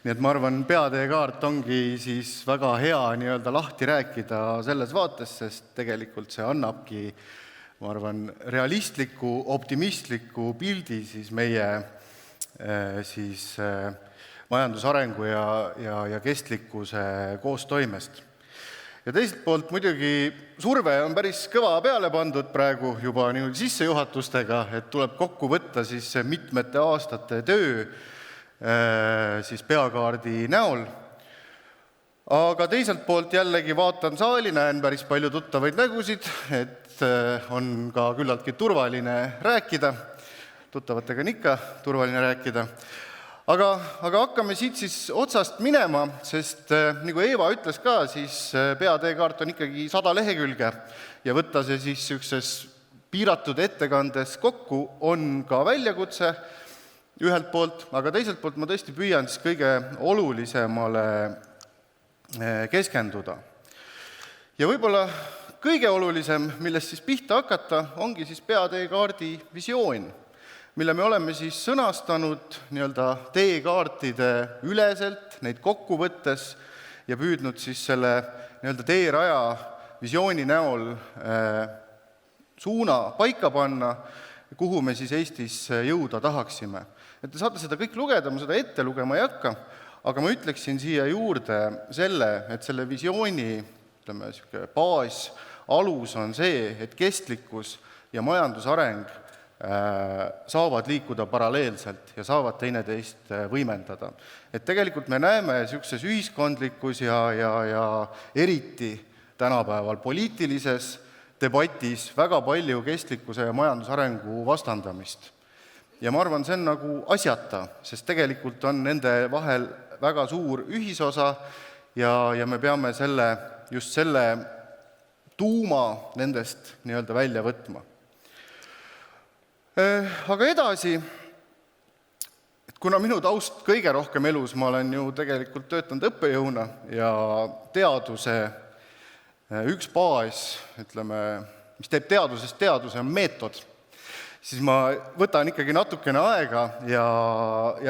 Nii et ma arvan, peateekaart ongi siis väga hea nii-öelda lahti rääkida selles vaates, sest tegelikult see annabki, ma arvan, realistliku, optimistliku pildi siis meie majandusarengu ja kestlikkuse koostoimest. Ja teiselt poolt muidugi surve on päris kõva peale pandud praegu juba sissejuhatustega, et tuleb kokku võtta siis mitmete aastate töö siis peakaardi näol. Aga teiselt poolt jällegi vaatan saali, näen päris palju tuttavaid nägusid, et on ka küllaltki turvaline rääkida. Tuttavatega on ikka turvaline rääkida. Aga hakkame siit siis otsast minema, sest nagu Eeva ütles ka, siis peateekaart on ikkagi 100 lehekülge ja võtta see siis sellises piiratud ettekandes kokku on ka väljakutse ühelt poolt, aga teiselt poolt ma tõesti püüan siis kõige olulisemale keskenduda. Ja võib-olla kõige olulisem, millest siis pihta hakata, ongi siis peateekaardi visioon, mille me oleme siis sõnastanud nii-öelda teekaartide üleselt, neid kokku võttes ja püüdnud siis selle nii-öelda teeraja visiooni näol suuna paika panna, kuhu me siis Eestis jõuda tahaksime. Et te saate seda kõik lugeda, ma seda ette lugema ei hakka, aga ma ütleksin siia juurde selle, et selle visiooni baas, alus on see, et kestlikkus ja majandusareng saavad liikuda paralleelselt ja saavad teineteist võimendada. Et tegelikult me näeme sellises ühiskondlikus ja eriti tänapäeval poliitilises debatis väga palju kestlikkuse ja majandusarengu vastandamist. Ja ma arvan, see on nagu asjata, sest tegelikult on nende vahel väga suur ühisosa ja me peame just selle tuuma nendest nii-öelda välja võtma. Aga edasi, et kuna minu taust kõige rohkem elus, ma olen ju tegelikult töötanud õppejõuna ja teaduse üks baas, mis teeb teadusest teaduse, on meetod, siis ma võtan ikkagi natukene aega ja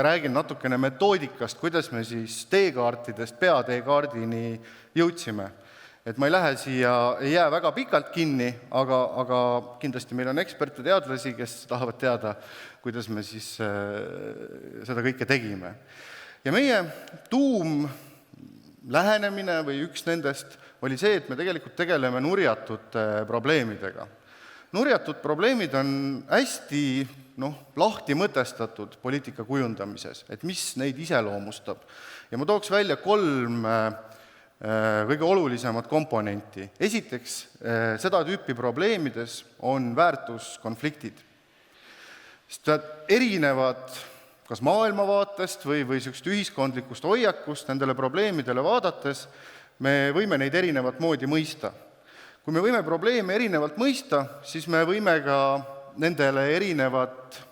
räägin natukene metoodikast, kuidas me siis teekaartidest peateekaardini jõudsime. Et ma ei lähe siia, ei jää väga pikalt kinni, aga kindlasti meil on eksperte teadlasi, kes tahavad teada, kuidas me siis seda kõike tegime. Ja meie tuum lähenemine või üks nendest oli see, et me tegelikult tegeleme nurjatud probleemidega. Nurjatud probleemid on hästi lahti mõtestatud poliitika kujundamises, et mis neid iseloomustab. Ja ma tooks välja 3 kõige olulisemat komponenti. Esiteks, seda tüüpi probleemides on väärtuskonfliktid. Sest erinevad kas maailmavaatest või ühiskondlikust hoiakust nendele probleemidele vaadates me võime neid erinevat moodi mõista. Kui me võime probleeme erinevalt mõista, siis me võime ka nendele erinevat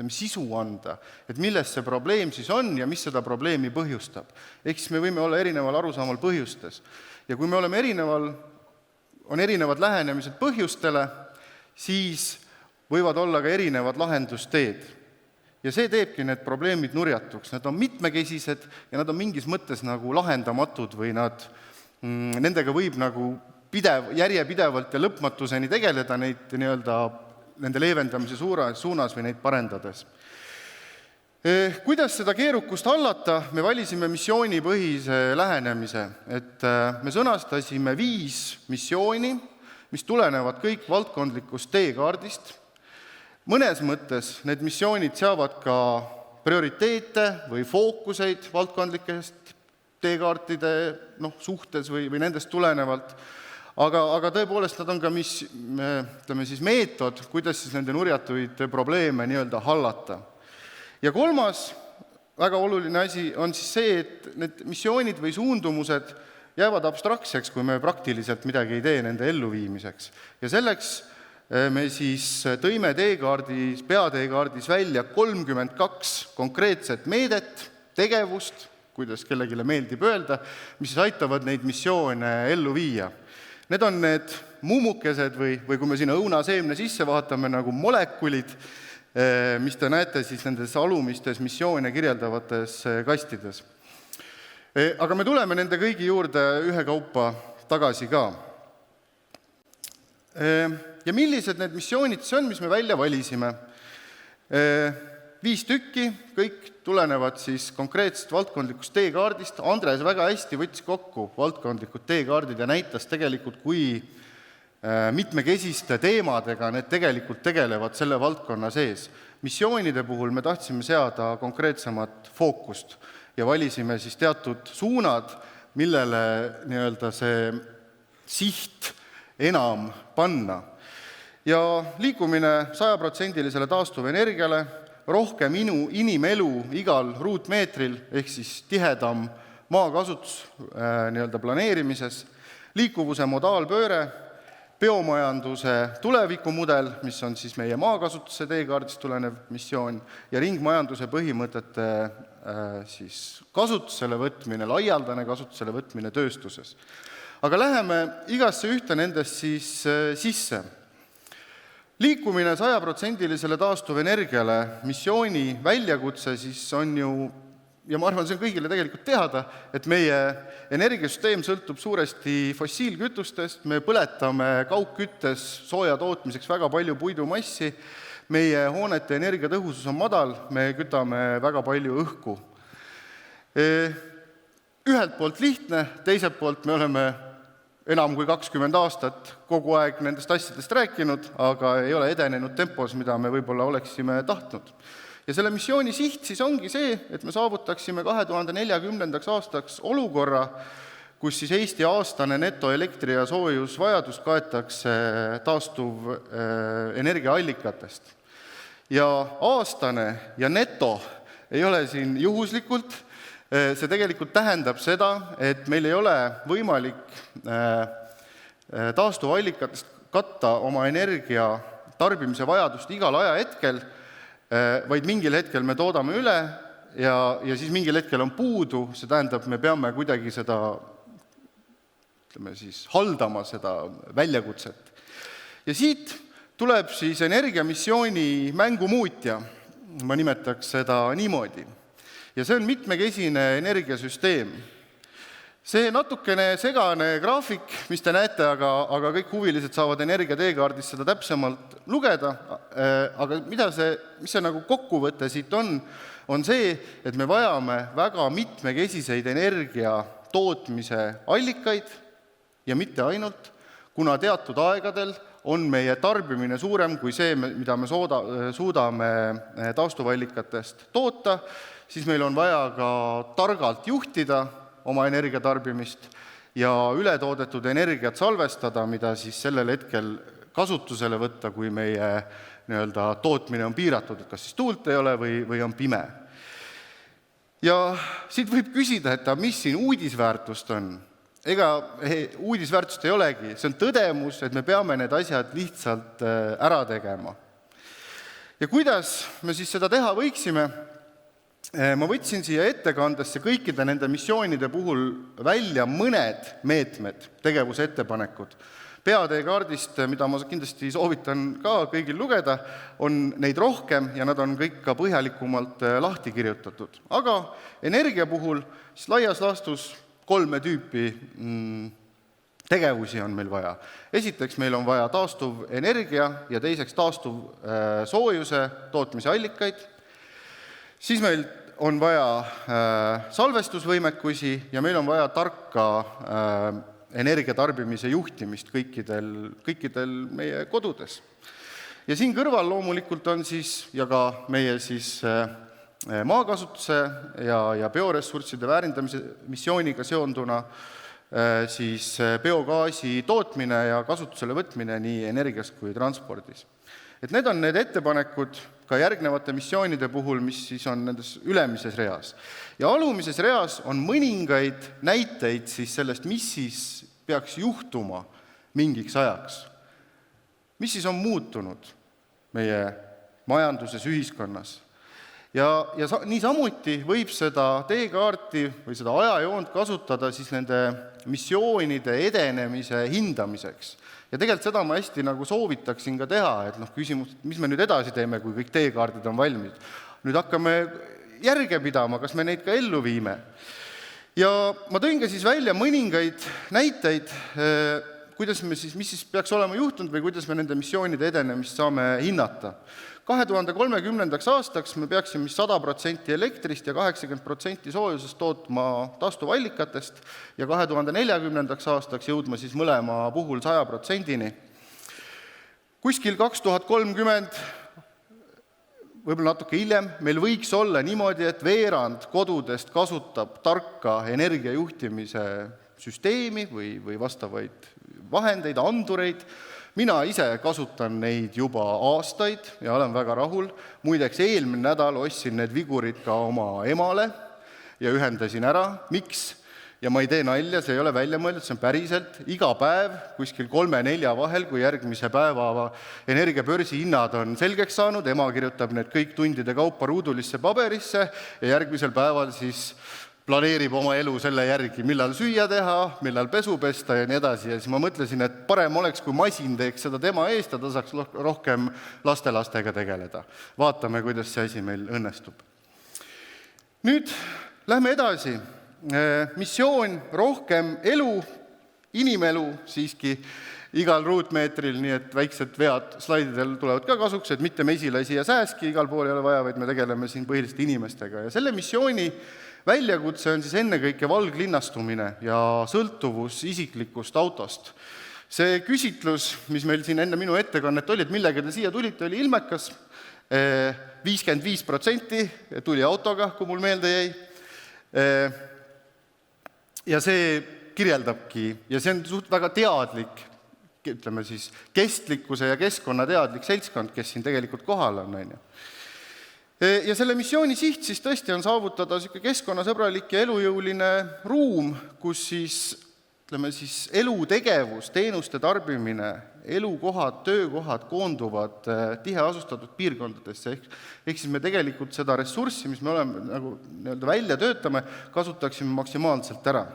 sisu anda, et milles see probleem siis on ja mis seda probleemi põhjustab. Ehk siis me võime olla erineval arusaamal põhjustes. Ja kui me oleme erinevad lähenemised põhjustele, siis võivad olla ka erinevad lahendusteed. Ja see teebki need probleemid nurjatuks. Nad on mitmekesised ja nad on mingis mõttes nagu lahendamatud või nendega võib nagu järjepidevalt ja lõpmatuseni tegeleda nende leevendamise suunas või neid parendades. Kuidas seda keerukust hallata? Me valisime missioonipõhise lähenemise, et me sõnastasime 5 missiooni, mis tulenevad kõik valdkondlikust teekaardist. Mõnes mõttes need missioonid seavad ka prioriteete või fookuseid valdkondlikest teekaartide suhtes või nendest tulenevalt. Aga tõepoolest nad on ka meetod, kuidas siis nende nurjatuid probleeme hallata. Ja 3. väga oluline asi on siis see, et need missioonid või suundumused jäävad abstraktseks, kui me praktiliselt midagi ei tee nende elluviimiseks. Ja selleks me siis tõime peateekaardis välja 32 konkreetset meedet, tegevust, kuidas kellelegi meeldib öelda, mis siis aitavad neid missioone ellu viia. Need on need muumukesed või kui me sinna õunaseemne sisse vaatame nagu molekulid, mis te näete siis nendes alumistes missioone kirjeldavates kastides. Aga me tuleme nende kõigi juurde ühekaupa tagasi ka. Ja millised need missioonid see on, mis me välja valisime? 5 tükki, kõik tulenevad siis konkreetsest valdkondlikust teekaardist. Andres väga hästi võttis kokku valdkondlikud teekaardid ja näitas tegelikult, kui mitmekesiste teemadega need tegelikult tegelevad selle valdkonna sees. Missioonide puhul me tahtsime seada konkreetsemat fookust ja valisime siis teatud suunad, millele nii-öelda see siht enam panna. Ja liikumine 100% taastuvenergiale, rohkem inimelu igal ruutmeetril ehk siis tihedam maakasutus nii-öelda planeerimises, liikuvuse modaalpööre, biomajanduse tulevikumudel, mis on siis meie maakasutuse teekaardist tulenev missioon, ja ringmajanduse põhimõtete siis kasutusele võtmine, laialdane kasutusele võtmine tööstuses. Aga läheme igasse ühte nendest siis sisse. Liikumine 100% taastuvenergiale missiooni väljakutse siis on ju, ja ma arvan, see on kõigile tegelikult teada, et meie energiasüsteem sõltub suuresti fossiilkütustest, me põletame kaugküttes sooja tootmiseks väga palju puidumassi, meie hoonete energiatõhusus on madal, me kütame väga palju õhku. Ühelt poolt lihtne, teiselt poolt me oleme enam kui 20 aastat kogu aeg nendest asjadest rääkinud, aga ei ole edenenud tempos, mida me võib-olla oleksime tahtnud. Ja selle missiooni siht siis ongi see, et me saavutaksime 2040. aastaks olukorra, kus siis Eesti aastane netoelektri- ja soojusvajadust kaetakse taastuv energiaallikatest. Ja aastane ja neto ei ole siin juhuslikult. See tegelikult tähendab seda, et meil ei ole võimalik taastuvallikatest katta oma energia tarbimise vajadust igal ajahetkel, vaid mingil hetkel me toodame üle ja siis mingil hetkel on puudu, see tähendab, me peame kuidagi seda, haldama seda väljakutset. Ja siit tuleb siis energiamissiooni mängumuutja, ma nimetaks seda niimoodi. Ja see on mitmekesine energiasüsteem. See natukene segane graafik, mis te näete, aga kõik huvilised saavad energia teekaardist seda täpsemalt lugeda, aga mis see nagu kokkuvõte siit on see, et me vajame väga mitmekesiseid energia tootmise allikaid ja mitte ainult, kuna teatud aegadel on meie tarbimine suurem kui see, mida me suudame taastuvallikatest toota, siis meil on vaja ka targalt juhtida oma energiatarbimist ja ületoodetud energiat salvestada, mida siis sellel hetkel kasutusele võtta, kui meie nii-öelda tootmine on piiratud, et kas siis tuult ei ole või on pime. Ja siit võib küsida, et mis siin uudisväärtust on? Ega uudisväärtust ei olegi, see on tõdemus, et me peame need asjad lihtsalt ära tegema. Ja kuidas me siis seda teha võiksime? Ma võtsin siia ettekandesse kõikide nende missioonide puhul välja mõned meetmed, tegevusettepanekud. Peateekaardist, mida ma kindlasti soovitan ka kõigil lugeda, on neid rohkem ja nad on kõik ka põhjalikumalt lahti kirjutatud. Aga energia puhul siis laias laastus 3 tüüpi tegevusi on meil vaja. Esiteks meil on vaja taastuv energia ja teiseks taastuv soojuse tootmise allikaid. Siis meil on vaja salvestusvõimekusi ja meil on vaja tarka energiatarbimise juhtimist kõikidel meie kodudes. Ja siin kõrval loomulikult on siis ja ka meie siis maakasutuse ja bioressursside väärindamise missiooniga seonduna siis biogaasi tootmine ja kasutusele võtmine nii energias kui transpordis. Et need on need ettepanekud ka järgnevate missioonide puhul, mis siis on nendes ülemises reas. Ja alumises reas on mõningaid näiteid siis sellest, mis siis peaks juhtuma mingiks ajaks. Mis siis on muutunud meie majanduses, ühiskonnas? Ja niisamuti võib seda teekaarti või seda ajajoont kasutada siis nende missioonide edenemise hindamiseks. Ja tegelikult seda ma hästi nagu soovitaksin ka teha, et küsimus, mis me nüüd edasi teeme, kui kõik teekaardid on valmis. Nüüd hakkame järge pidama, kas me neid ka ellu viime. Ja ma tõin ka siis välja mõningaid näiteid, mis siis peaks olema juhtunud või kuidas me nende missioonide edenemist saame hinnata. 2030. aastaks me peaksime 100% elektrist ja 80% soojusest tootma taastuvallikatest ja 2040. aastaks jõudma siis mõlema puhul 100%-ni. Kuskil 2030, võib-olla natuke hiljem, meil võiks olla niimoodi, et veerand kodudest kasutab tarka energiajuhtimise süsteemi või vastavaid vahendeid, andureid. Mina ise kasutan neid juba aastaid ja olen väga rahul. Muideks eelmine nädal ostsin need vigurid ka oma emale ja ühendasin ära. Miks? Ja ma ei tee nalja, see ei ole välja mõeldud, see on päriselt. Iga päev kuskil 3-4 vahel, kui järgmise päeva energiabörsi hinnad on selgeks saanud, ema kirjutab need kõik tundide kaupa ruudulisse paberisse ja järgmisel päeval siis planeerib oma elu selle järgi, millal süüa teha, millal pesu pesta ja nii edasi. Ja siis ma mõtlesin, et parem oleks, kui masin teeks seda tema eest ja ta saaks rohkem lastelastega tegeleda. Vaatame, kuidas see asi meil õnnestub. Nüüd lähme edasi. Missioon rohkem elu, inimelu siiski igal ruutmeetril, nii et väiksed vead slaididel tulevad ka kasuks, et mitte mesilasi ja sääski igal pool ei ole vaja, vaid me tegeleme siin põhiliselt inimestega. Ja selle missiooni väljakutse on siis ennekõike valglinnastumine ja sõltuvus isiklikust autost. See küsitlus, mis meil siin enne minu ettekannet oli, et millega te siia tulite, oli ilmekas. 55% tuli autoga, kui mul meelde jäi. Ja see kirjeldabki, ja see on suht väga teadlik, ütleme siis, kestlikkuse ja keskkonnateadlik seltskond, kes siin tegelikult kohal on. Ja selle missiooni siht siis tõesti on saavutada keskkonnasõbralik ja elujõuline ruum, kus siis, ütleme siis, elutegevus, teenuste tarbimine, elukohad, töökohad koonduvad tiheasustatud piirkondadesse. Ehk siis me tegelikult seda ressurssi, mis me oleme nagu välja töötame, kasutaksime maksimaalselt ära.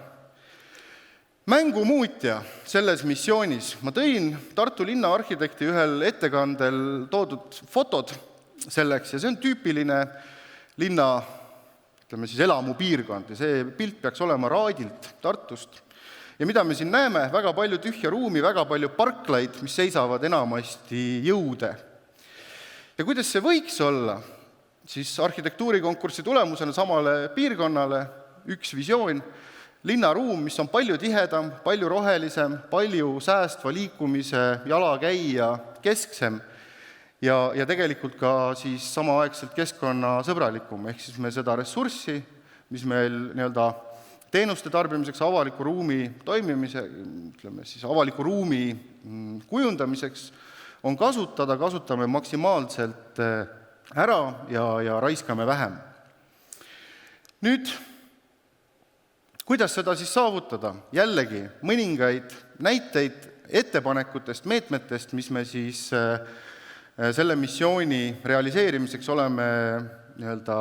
Mängumuutja selles missioonis. Ma tõin Tartu linna arhitekti ühel ettekandel toodud fotod selleks ja see on tüüpiline linna, ütleme siis, elamupiirkond ja see pilt peaks olema Raadilt Tartust. Ja mida me siin näeme? Väga palju tühja ruumi, väga palju parklaid, mis seisavad enamasti jõude. Ja kuidas see võiks olla? Siis arhitektuurikonkursi tulemusena samale piirkonnale üks visioon, linnaruum, mis on palju tihedam, palju rohelisem, palju säästva liikumise, jalakäija kesksem ja tegelikult ka siis samaaegselt keskkonnasõbralikum. Ehk siis me seda ressurssi, mis meil teenuste tarbimiseks, avaliku ruumi toimimise, ütleme siis avaliku ruumi kujundamiseks on kasutame maksimaalselt ära ja raiskame vähem. Nüüd, kuidas seda siis saavutada? Jällegi mõningaid näiteid ettepanekutest, meetmetest, mis me siis selle missiooni realiseerimiseks oleme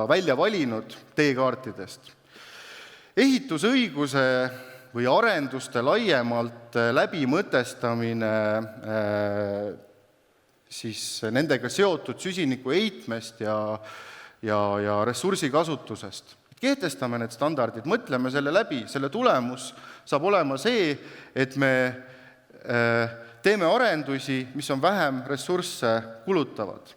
välja valinud teekaartidest. Ehitusõiguse või arenduste laiemalt läbimõtestamine siis nendega seotud süsiniku heitmest ja ressursikasutusest. Kehtestame need standardid, mõtleme selle läbi, selle tulemus saab olema see, et me teeme arendusi, mis on vähem ressursse kulutavad.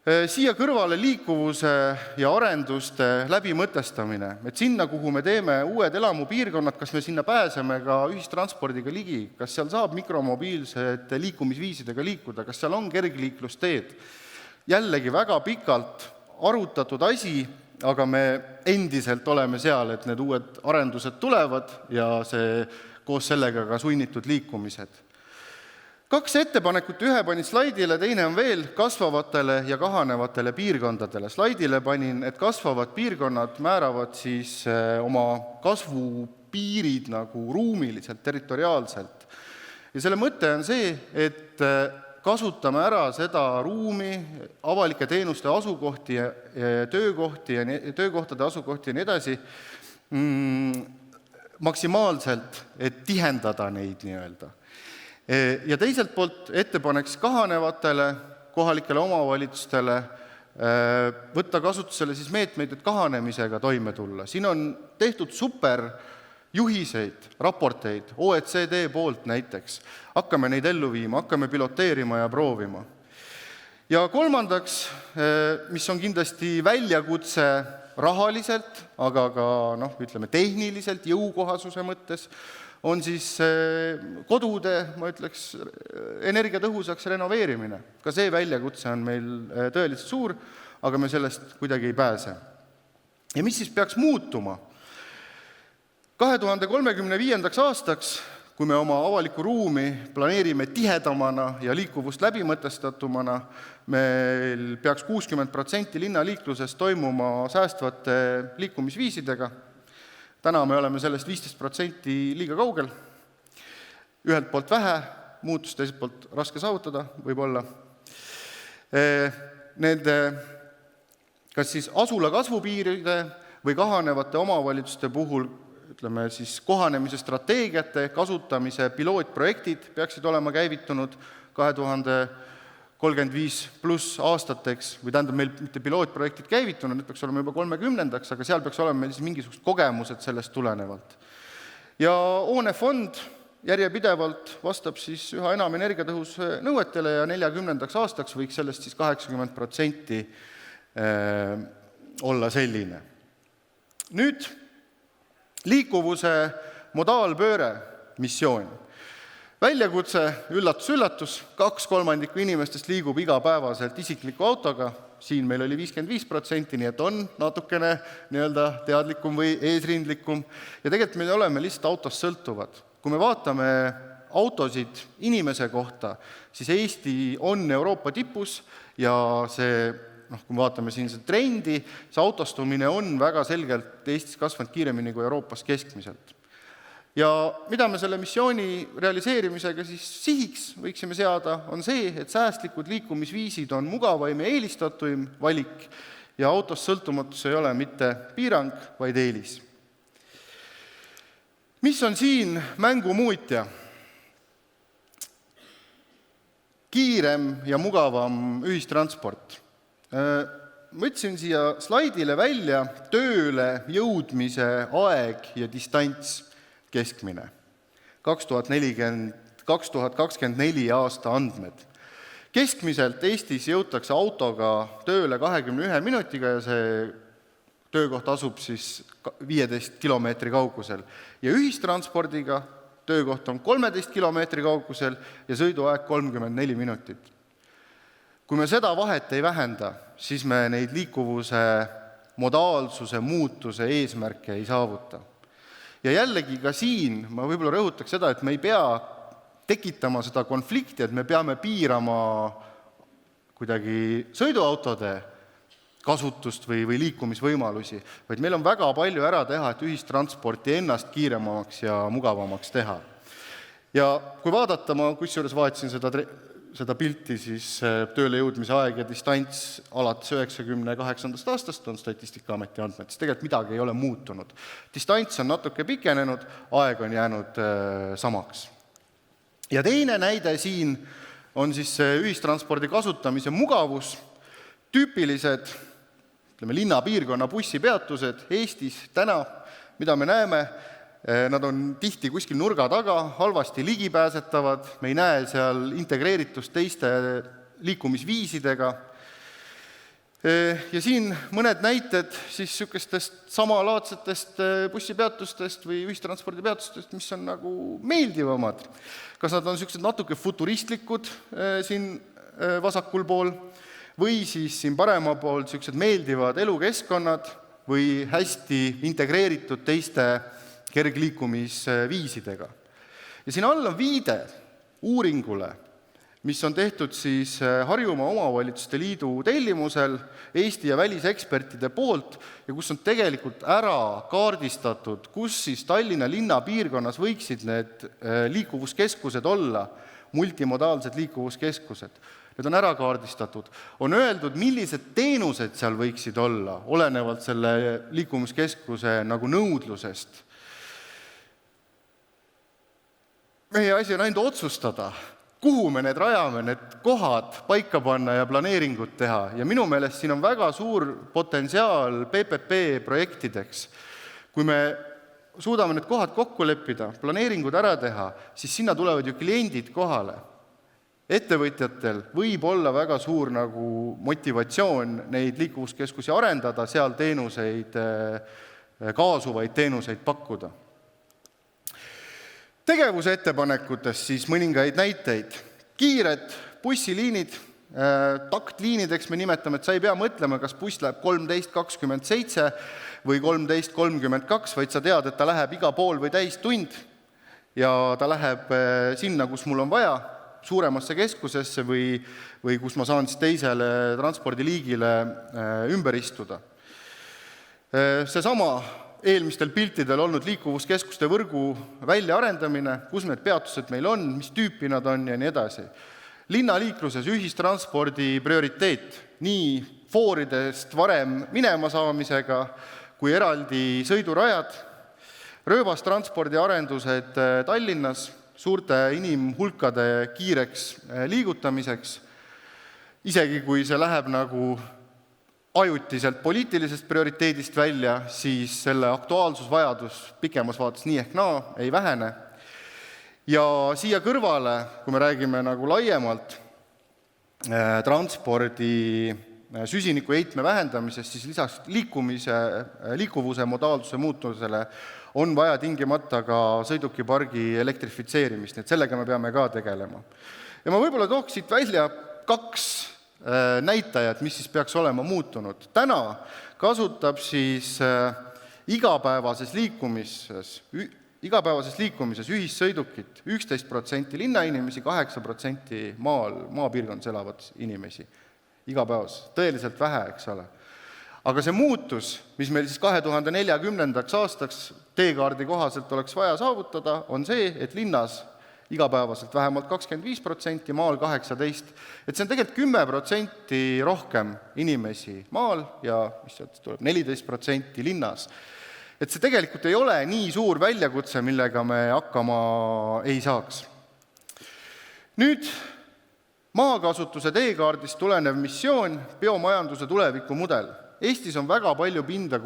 Siia kõrvale liikuvuse ja arenduste läbimõtestamine, et sinna, kuhu me teeme uued elamupiirkonnad, kas me sinna pääseme ka ühistranspordiga ligi, kas seal saab mikromobiilsete liikumisviisidega liikuda, kas seal on kergliiklusteed. Jällegi väga pikalt arutatud asi, aga me endiselt oleme seal, et need uued arendused tulevad ja see koos sellega ka sunnitud liikumised. 2 ettepanekut, ühe panin slaidile, teine on veel kasvavatele ja kahanevatele piirkondadele. Slaidile panin, et kasvavad piirkonnad määravad siis oma kasvupiirid nagu ruumiliselt, territoriaalselt. Ja selle mõte on see, et kasutame ära seda ruumi, avalike teenuste asukohti ja töökohtade asukohti ja nii edasi maksimaalselt, et tihendada neid nii-öelda. Ja teiselt poolt ettepaneks kahanevatele kohalikele omavalitsustele võtta kasutusele siis meetmeid, et kahanemisega toime tulla. Siin on tehtud super juhiseid, raporteid, OECD poolt näiteks. Hakkame neid ellu viima, hakkame piloteerima ja proovima. Ja kolmandaks, mis on kindlasti väljakutse rahaliselt, aga ka tehniliselt jõukohasuse mõttes, on siis kodude, ma ütleks, energiatõhusaks renoveerimine. Ka see väljakutse on meil tõeliselt suur, aga me sellest kuidagi ei pääse. Ja mis siis peaks muutuma? 2035. aastaks, kui me oma avalikku ruumi planeerime tihedamana ja liikuvust läbimõtestatumana, meil peaks 60% linnaliiklusest toimuma säästvate liikumisviisidega. Täna me oleme sellest 15% liiga kaugel. Ühelt poolt vähe, muutust teiselt poolt raske saavutada võib-olla. Nende kas siis asula kasvupiiride või kahanevate omavalitsuste puhul siis kohanemise strateegiate kasutamise pilootprojektid peaksid olema käivitunud 2035+ aastateks, või tähendab meil mitte pilootprojektid käivitunud, need peaks olema juba 30-ndaks, aga seal peaks olema meil siis mingisugused kogemused sellest tulenevalt. Ja hoonefond järjepidevalt vastab siis üha enam energiatõhususe nõuetele ja 40. aastaks võiks sellest siis 80% olla selline. Nüüd liikuvuse modaalpööre missioon. Väljakutse, üllatus, 2/3 inimestest liigub igapäevaselt isikliku autoga, siin meil oli 55%, nii et on natukene teadlikum või eesrindlikum, ja tegelikult me oleme lihtsalt autost sõltuvad. Kui me vaatame autosid inimese kohta, siis Eesti on Euroopa tipus ja see kui me vaatame siin see trendi, see autostumine on väga selgelt Eestis kasvanud kiiremini kui Euroopas keskmiselt. Ja mida me selle missiooni realiseerimisega siis sihiks võiksime seada, on see, et säästlikud liikumisviisid on mugavaim ja eelistatuim valik ja autost sõltumatus ei ole mitte piirang, vaid eelis. Mis on siin mängu muutja? Kiirem ja mugavam ühistransport. Võtsin siia slaidile välja tööle jõudmise aeg ja distants keskmine. 2024 aasta andmed. Keskmiselt Eestis jõutakse autoga tööle 21 minutiga ja see töökoht asub siis 15 kilomeetri kaugusel. Ja ühistranspordiga töökoht on 13 kilomeetri kaugusel ja sõiduaeg 34 minutit. Kui me seda vahet ei vähenda, siis me neid liikuvuse modaalsuse muutuse eesmärke ei saavuta. Ja jällegi ka siin ma võib-olla rõhutaks seda, et me ei pea tekitama seda konflikti, et me peame piirama kuidagi sõiduautode kasutust või liikumisvõimalusi, vaid meil on väga palju ära teha, et ühistransporti ennast kiiremaks ja mugavamaks teha. Ja kui vaadata, ma kusjuures vaatasin seda pilti, siis tööle jõudmise aeg ja distants alates 98. aastast on Statistikaameti andmed, siis tegelikult midagi ei ole muutunud. Distants on natuke pikenenud, aeg on jäänud samaks. Ja teine näide siin on siis ühistranspordi kasutamise mugavus. Tüüpilised linnapiirkonna bussipeatused Eestis täna, mida me näeme, nad on tihti kuskil nurga taga, halvasti ligipääsetavad, me ei näe seal integreeritust teiste liikumisviisidega. Ja siin mõned näited siis sükestest samalaadsetest bussipeatustest või ühistranspordipeatustest, mis on nagu meeldivamad. Kas nad on sükesed natuke futuristlikud siin vasakul pool või siis siin parema pool sükesed meeldivad elukeskkonnad või hästi integreeritud teiste kergliikumisviisidega. Ja siin all on viide uuringule, mis on tehtud siis Harjumaa Omavalitsuste Liidu tellimusel Eesti ja välisekspertide poolt ja kus on tegelikult ära kaardistatud, kus siis Tallinna linna piirkonnas võiksid need liikuvuskeskused olla, multimodaalsed liikuvuskeskused. Need on ära kaardistatud. On öeldud, millised teenused seal võiksid olla, olenevalt selle liikumiskeskuse nagu nõudlusest. Meie asi on ainult otsustada, kuhu me need rajame, need kohad paika panna ja planeeringut teha. Ja minu meelest siin on väga suur potentsiaal PPP projektideks. Kui me suudame need kohad kokku leppida, planeeringud ära teha, siis sinna tulevad ju kliendid kohale. Ettevõtjatel võib olla väga suur motivatsioon neid liikuvuskeskusi arendada, seal teenuseid, kaasuvaid teenuseid pakkuda. Tegevuse ettepanekutest siis mõningaid näiteid. Kiired bussiliinid, taktliinideks me nimetame, et sa ei pea mõtlema, kas buss läheb 13.27 või 13.32, vaid sa tead, et ta läheb iga pool või täis tund ja ta läheb sinna, kus mul on vaja, suuremasse keskusesse või kus ma saan siis teisele transpordiliigile ümber istuda. Seesama eelmistel piltidel olnud liikuvuskeskuste võrgu väljaarendamine, kus need peatused meil on, mis tüüpi nad on ja nii edasi. Linnaliikluses ühistranspordi prioriteet, nii fooridest varem minema saamisega kui eraldi sõidurajad, rööbastranspordi arendused Tallinnas suurte inimhulkade kiireks liigutamiseks, isegi kui see läheb ajutiselt poliitilisest prioriteedist välja, siis selle aktuaalsusvajadus pikemas vaates nii ehk naa ei vähene. Ja siia kõrvale, kui me räägime laiemalt transpordi süsiniku heitme vähendamisest, siis lisaks liikuvuse modaalsuse muutusele on vaja tingimata ka sõidukipargi elektrifitseerimist, nii et sellega me peame ka tegelema. Ja ma võib-olla tooks siit välja 2 näitajad, mis siis peaks olema muutunud. Täna kasutab siis igapäevases liikumises ühissõidukit 11% linnainimesi, 8% maapiirkondades elavad inimesi. Igapäevas. Tõeliselt vähe, eks ole. Aga see muutus, mis meil siis 2040. aastaks teekaardi kohaselt oleks vaja saavutada, on see, et linnas igapäevaselt vähemalt 25%, maal 18%. Et see on tegelikult 10% rohkem inimesi maal ja mis sealt tuleb 14% linnas. Et see tegelikult ei ole nii suur väljakutse, millega me hakkama ei saaks. Nüüd maakasutuse teekaardist tulenev missioon, biomajanduse tulevikumudel. Eestis on väga palju pinda,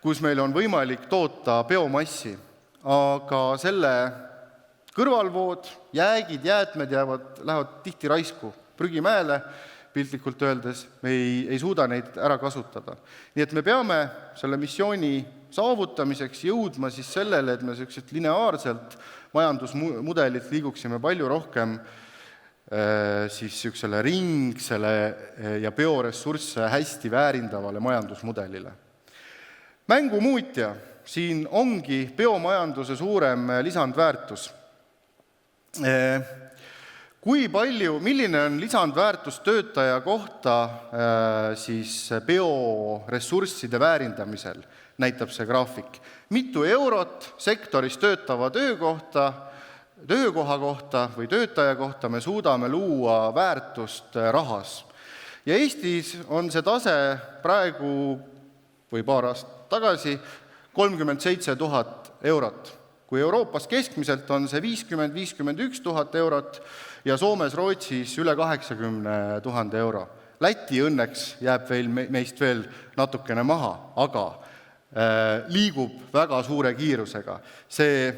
kus meil on võimalik toota biomassi. Aga selle kõrvalvood, jäägid, jäätmed lähevad tihti raisku, prügimäele, piltlikult öeldes, me ei suuda neid ära kasutada. Nii et me peame selle missiooni saavutamiseks jõudma siis sellele, et me lineaarselt majandusmudelit liiguksime palju rohkem siis ringsele ja bioressursse hästi väärindavale majandusmudelile. Mängumuutja. Siin ongi biomajanduse suurem lisandväärtus. Milline on lisandväärtus töötaja kohta siis bioressursside väärindamisel, näitab see graafik. Mitu eurot sektoris töötava töökoha kohta või töötaja kohta me suudame luua väärtust rahas. Ja Eestis on see tase praegu või paar aastat tagasi 37 000 eurot. Kui Euroopas keskmiselt on see 50-51 000 eurot ja Soomes Rootsis üle 80 000 euro. Läti õnneks jääb meist veel natukene maha, aga liigub väga suure kiirusega. See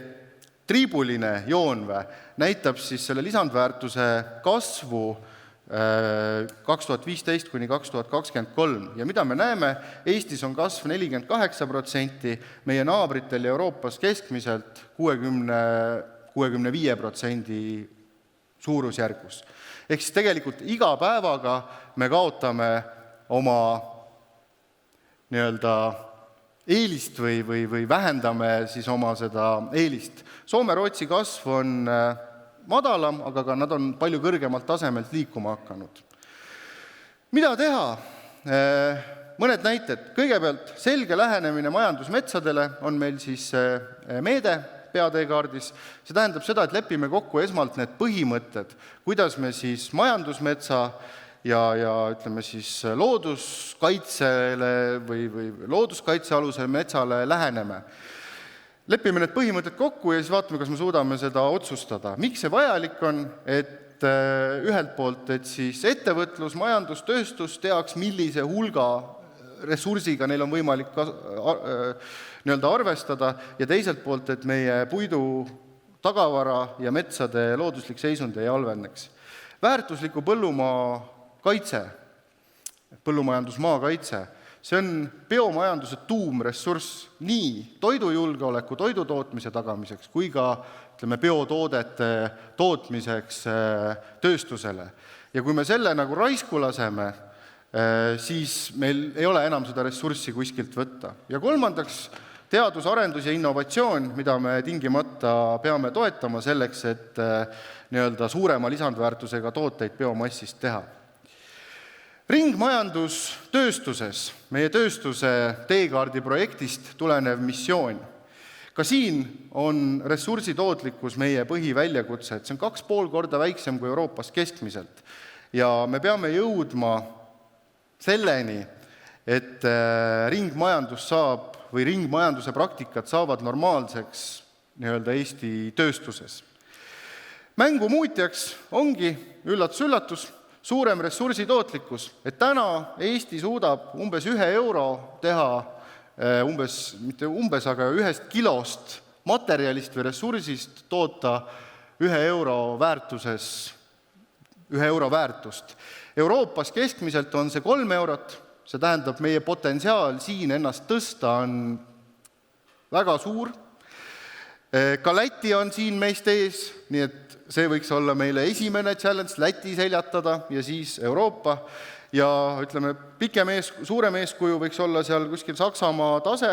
triibuline joonve näitab siis selle lisandväärtuse kasvu 2015 kuni 2023 ja mida me näeme, Eestis on kasv 48%, meie naabritel Euroopas keskmiselt 65% suurusjärgus. Ehk siis tegelikult iga päevaga me kaotame oma eelist või vähendame siis oma seda eelist. Soome-Rootsi kasv on madalam, aga ka nad on palju kõrgemalt tasemelt liikuma hakanud. Mida teha? Mõned näited. Kõigepealt selge lähenemine majandusmetsadele on meil siis meede peateekaardis. See tähendab seda, et lepime kokku esmalt need põhimõtted, kuidas me siis majandusmetsa ja ütleme siis looduskaitsele või looduskaitsealusele metsale läheneme. lepime need põhimõtted kokku ja siis vaatame, kas me suudame seda otsustada. Miks see vajalik on, et ühelt poolt, et siis ettevõtlus, majandus, tööstus teaks, millise hulga ressursiga neil on võimalik arvestada ja teiselt poolt, et meie puidu tagavara ja metsade looduslik seisund ei halveneks. Väärtusliku põllumaa kaitse, põllumajandusmaa kaitse, see on biomajanduse tuumressurss nii toidujulgeoleku, toidutootmise tagamiseks kui ka biotoodete tootmiseks tööstusele. Ja kui me selle nagu raisku laseme, siis meil ei ole enam seda ressurssi kuskilt võtta. Ja kolmandaks, teadus, arendus ja innovatsioon, mida me tingimata peame toetama selleks, et suurema lisandväärtusega tooteid biomassist teha. Ringmajandus tööstuses, meie tööstuse teekaardi projektist tulenev missioon. Ka siin on ressursi tootlikkus meie põhiväljakutse, et see on 2,5 korda väiksem kui Euroopas keskmiselt. Ja me peame jõudma selleni, et ringmajandus saab või ringmajanduse praktikad saavad normaalseks Eesti tööstuses. Mängu muutjaks ongi, üllatus, suurem ressursi tootlikkus, et täna Eesti suudab umbes 1 euro teha aga 1 kilost materjalist või ressursist toota 1 euro väärtust. Euroopas keskmiselt on see 3 eurot, see tähendab, meie potentsiaal siin ennast tõsta on väga suur. Ka Läti on siin meist ees, nii et see võiks olla meile esimene challenge, Läti seljatada ja siis Euroopa. Ja suurem eeskuju võiks olla seal kuskil Saksamaa tase,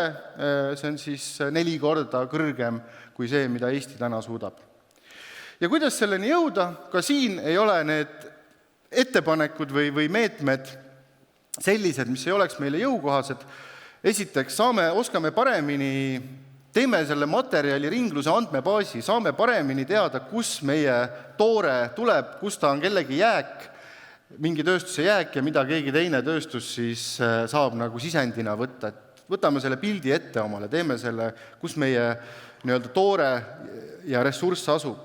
see on siis 4 korda kõrgem kui see, mida Eesti täna suudab. Ja kuidas selleni jõuda? Ka siin ei ole need ettepanekud või meetmed sellised, mis ei oleks meile jõukohased. Esiteks, oskame paremini, teeme selle materjali ringluse andmebaasi, saame paremini teada, kus meie toore tuleb, kus ta on kellegi jääk, mingi tööstuse jääk ja mida keegi teine tööstus siis saab nagu sisendina võtta. Võtame selle pildi ette omale, teeme selle, kus meie toore ja ressurss asub.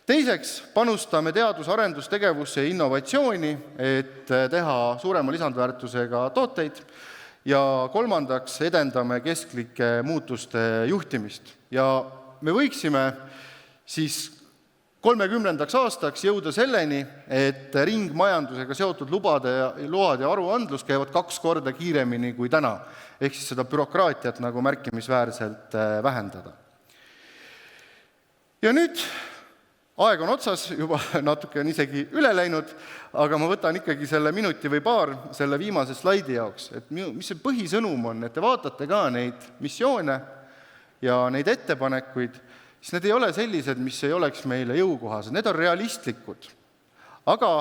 Teiseks, panustame teadus- arendustegevusse ja innovatsiooni, et teha suurema lisandväärtusega tooteid. Ja kolmandaks, edendame kesklike muutuste juhtimist. Ja me võiksime siis 30. aastaks jõuda selleni, et ringmajandusega seotud load ja aruandlus käivad 2 korda kiiremini kui täna, ehk siis seda bürokraatiat nagu märkimisväärselt vähendada. Ja nüüd aeg on otsas, juba natuke on isegi üle läinud, aga ma võtan ikkagi selle minuti või paar selle viimase slaidi jaoks, et mis see põhisõnum on, et te vaatate ka neid missioone ja neid ettepanekuid, siis need ei ole sellised, mis ei oleks meile jõukohased, need on realistlikud. Aga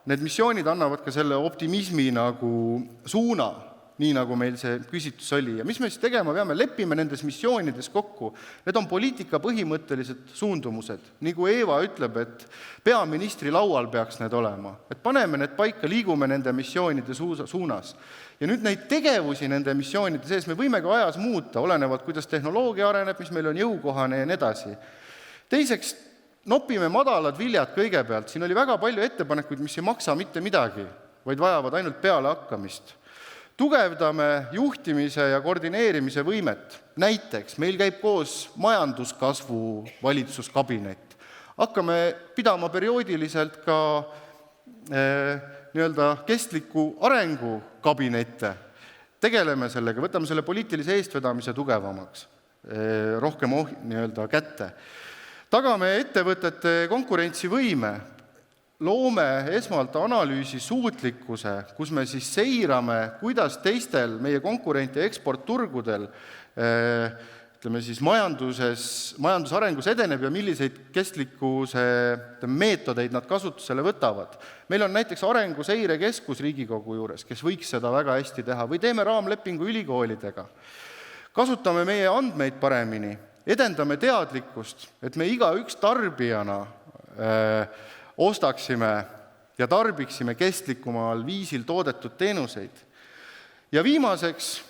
need missioonid annavad ka selle optimismi nagu suuna, nii nagu meil see küsitlus oli. Ja mis me siis tegema peame? Lepime nendes missioonides kokku. Need on poliitika põhimõttelised suundumused. Nii kui Eeva ütleb, et peaministri laual peaks need olema. Et paneme need paika, liigume nende missioonide suunas. Ja nüüd neid tegevusi nende missioonide sees me võime ka ajas muuta, olenevalt, kuidas tehnoloogia areneb, mis meil on jõukohane ja nii edasi. Teiseks, nopime madalad viljad kõigepealt. Siin oli väga palju ettepanekuid, mis ei maksa mitte midagi, vaid vajavad ainult peale hakkamist. Tugevdame juhtimise ja koordineerimise võimet. Näiteks, meil käib koos majanduskasvu valitsuskabinet. Hakkame pidama perioodiliselt ka kestliku arengu kabinette. Tegeleme sellega, võtame selle poliitilise eestvedamise tugevamaks, rohkem kätte. Tagame ettevõtete konkurentsivõime, loome esmalt analüüsi suutlikkuse, kus me siis seirame, kuidas teistel meie konkurent- ja eksportturgudel majandusarengus edeneb ja milliseid kestlikkuse meetodeid nad kasutusele võtavad. Meil on näiteks Arenguseirekeskus Riigikogu juures, kes võiks seda väga hästi teha, või teeme raamlepingu ülikoolidega. Kasutame meie andmeid paremini, edendame teadlikkust, et me igaüks tarbijana ostaksime ja tarbiksime kestlikumal viisil toodetud teenuseid. Ja viimaseks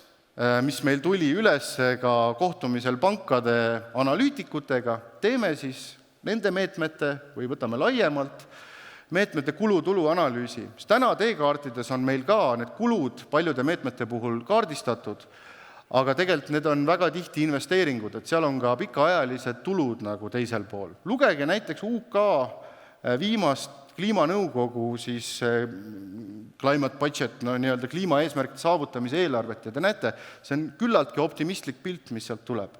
mis meil tuli üles ka kohtumisel pankade analüütikutega, teeme siis nende meetmete või võtame laiemalt meetmete kulu-tulu analüüsi. Täna teekaartides on meil ka need kulud paljude meetmete puhul kaardistatud, aga tegelikult need on väga tihti investeeringud, et seal on ka pikaajalised tulud nagu teisel pool. Lugege näiteks UK viimast kliimanõukogu siis climate budget, nii-öelda kliimaeesmärkide saavutamise eelarvet ja te näete, see on küllaltki optimistlik pilt, mis sealt tuleb.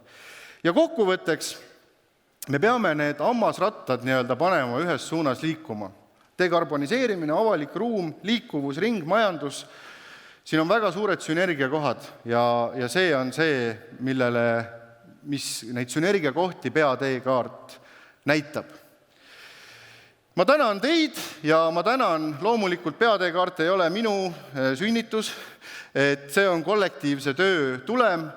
Ja kokkuvõtteks me peame need hammasrattad nii-öelda panema ühes suunas liikuma. Dekarboniseerimine, avalik ruum, liikuvus, ringmajandus, siin on väga suured sünergiakohad ja see on see, mis neid sünergiakohti peateekaart näitab. Ma tänan teid ja ma tänan, loomulikult peateekaart ei ole minu sünnitus, et see on kollektiivse töö tulem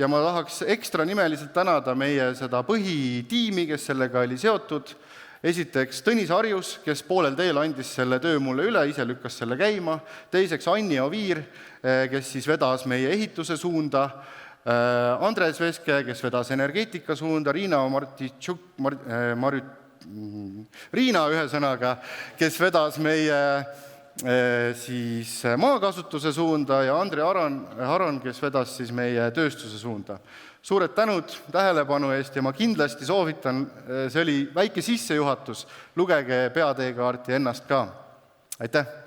ja ma tahaks ekstra nimeliselt tänada meie seda põhitiimi, kes sellega oli seotud. Esiteks Tõnis Harjus, kes poolel teel andis selle töö mulle üle, ise lükkas selle käima. Teiseks Anni Oviir, kes siis vedas meie ehituse suunda. Andres Veske, kes vedas energeetika suunda. Riina ühesõnaga, kes vedas meie siis maakasutuse suunda ja Andre Aron, kes vedas siis meie tööstuse suunda. Suured tänud tähelepanu eest ja ma kindlasti soovitan, see oli väike sissejuhatus, lugege peateekaarti ennast ka. Aitäh!